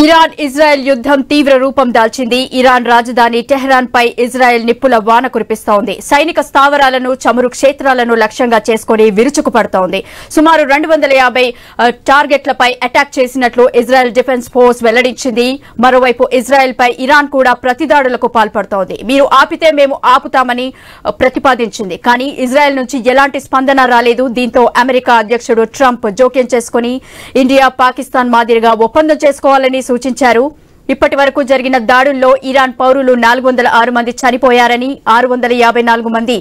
Iran Israel యుద్దం తీవ్ర రూపం దాల్చింది. Iran రాజధాని టెహ్రాన్ పై ఇజ్రాయెల్ నిప్పుల వాన కురిపిస్తోంది. సైనిక స్థావరాలను, చమురు క్షేత్రాలను లక్ష్యంగా చేసుకుని విరుచుకుపడుతోంది. సుమారు 250 టార్గెట్లపై అటాక్ చేసినట్లు ఇజ్రాయెల్ డిఫెన్స్ ఫోర్స్ వెల్లడించింది. మరోవైపు ఇజ్రాయెల్ పై ఇరాన్ కూడా ప్రతిదాడులకు పాల్పడుతోంది. మీరు ఆపితే మేము ఆపుతామని ప్రతిపాదించింది. కానీ ఇజ్రాయెల్ నుంచి ఎలాంటి స్పందన రాలేదు. దీంతో అమెరికా అధ్యక్షుడు ట్రంప్ జోక్యం చేసుకుని ఇండియా, పాకిస్తాన్ మాదిరిగా ఒప్పందం చేసుకోవాలని సూచించారు. ఇప్పటి వరకు జరిగిన దాడుల్లో ఇరాన్ పౌరులు 406 మంది చనిపోయారని, 654 మంది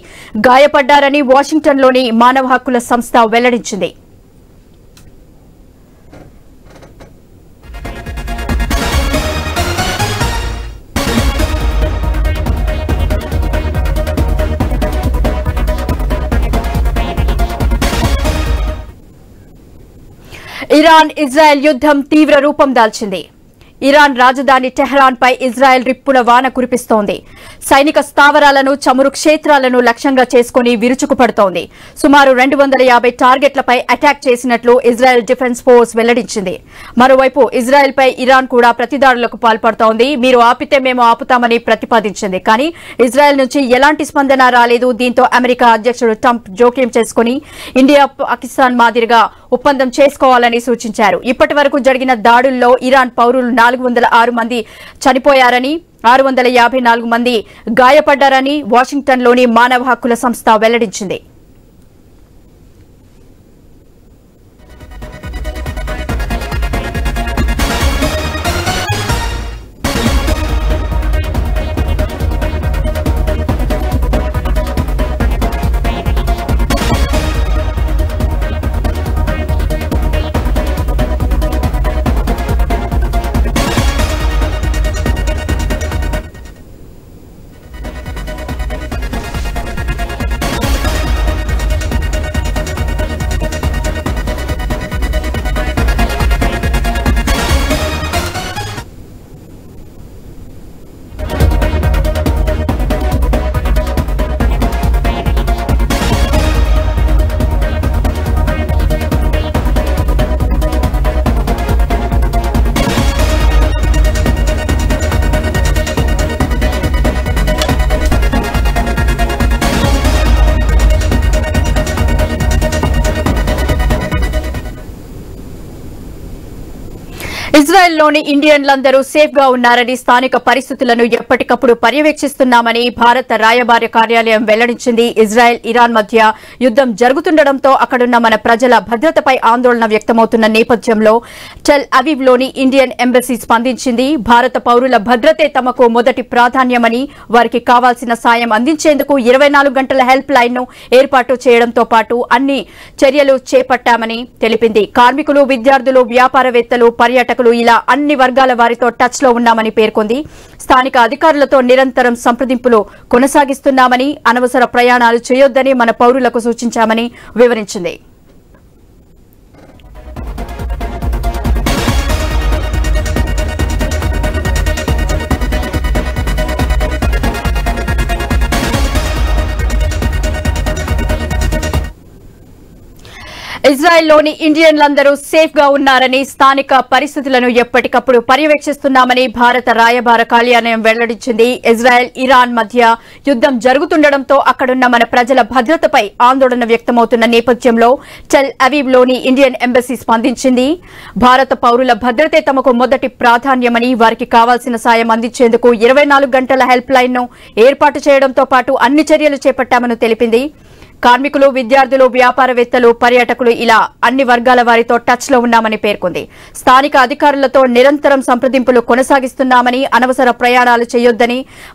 గాయపడ్డారని వాషింగ్టన్లోని మానవ హక్కుల సంస్థ వెల్లడించింది. ఇరాన్ ఇజ్రాయెల్ యుద్దం తీవ్ర రూపం దాల్చింది. ఇరాన్ రాజధాని టెహ్రాన్ పై ఇజ్రాయెల్ రిప్పుల వాన కురిపిస్తోంది. సైనిక స్థావరాలను, చమురు క్షేత్రాలను లక్ష్యంగా చేసుకుని విరుచుకుపడుతోంది. సుమారు 250 టార్గెట్లపై అటాక్ చేసినట్లు ఇజ్రాయెల్ డిఫెన్స్ ఫోర్స్ వెల్లడించింది. మరోవైపు ఇజ్రాయెల్ పై ఇరాన్ కూడా ప్రతిదాడులకు పాల్పడుతోంది. మీరు ఆపితే మేము ఆపుతామని ప్రతిపాదించింది. కానీ ఇజ్రాయెల్ నుంచి ఎలాంటి స్పందన రాలేదు. దీంతో అమెరికా అధ్యక్షుడు ట్రంప్ జోక్యం చేసుకుని ఇండియా, పాకిస్తాన్ మాదిరిగా ఒప్పందం చేసుకోవాలని సూచించారు. ఇప్పటి వరకు జరిగిన దాడుల్లో ఇరాన్ పౌరులు 406 మంది చనిపోయారని, 654 మంది గాయపడ్డారని వాషింగ్టన్లోని మానవ హక్కుల సంస్థ వెల్లడించింది. ఇజ్రాయెల్లోని ఇండియన్లందరూ సేఫ్ గా ఉన్నారని, స్థానిక పరిస్థితులను ఎప్పటికప్పుడు పర్యవేక్షిస్తున్నామని భారత రాయబార కార్యాలయం వెల్లడించింది. ఇజ్రాయెల్, ఇరాన్ మధ్య యుద్దం జరుగుతుండటంతో అక్కడున్న మన ప్రజల భద్రతపై ఆందోళన వ్యక్తమవుతున్న నేపథ్యంలో టెల్ అవీవ్లోని ఇండియన్ ఎంబసీ స్పందించింది. భారత పౌరుల భద్రతే తమకు మొదటి ప్రాధాన్యమని, వారికి కావాల్సిన సాయం అందించేందుకు 24 గంటల హెల్ప్ లైన్ ను ఏర్పాటు చేయడంతో పాటు అన్ని చర్యలు చేపట్టామని తెలిపింది. కార్మికులు, విద్యార్థులు, వ్యాపారవేత్తలు, పర్యాటకులు ఇలా అన్ని వర్గాల వారితో టచ్ లో ఉన్నామని పేర్కొంది. స్థానిక అధికారులతో నిరంతరం సంప్రదింపులు కొనసాగిస్తున్నామని, అనవసర ప్రయాణాలు చేయొద్దని మన పౌరులకు సూచించామని వివరించింది. ఇజ్రాయెల్లోని ఇండియన్లందరూ సేఫ్ గా ఉన్నారని, స్థానిక పరిస్థితులను ఎప్పటికప్పుడు పర్యవేక్షిస్తున్నామని భారత రాయబార కార్యాలయం వెల్లడించింది. ఇజ్రాయెల్, ఇరాన్ మధ్య యుద్దం జరుగుతుండటంతో అక్కడున్న మన ప్రజల భద్రతపై ఆందోళన వ్యక్తమవుతున్న నేపథ్యంలో టెల్ అవీవ్లోని ఇండియన్ ఎంబసీ స్పందించింది. భారత పౌరుల భద్రతే తమకు మొదటి ప్రాధాన్యమని, వారికి కావాల్సిన సాయం అందించేందుకు 24 గంటల హెల్ప్ లైన్ ను ఏర్పాటు చేయడంతో పాటు అన్ని చర్యలు చేపట్టామని తెలిపింది. కార్మికులు, విద్యార్థులు, వ్యాపారవేత్తలు, పర్యాటకులు ఇలా అన్ని వర్గాల వారితో టచ్ లో ఉన్నామని పేర్కొంది. స్థానిక అధికారులతో నిరంతరం సంప్రదింపులు కొనసాగిస్తున్నామని, అనవసర ప్రయాణాలు చేయొద్దని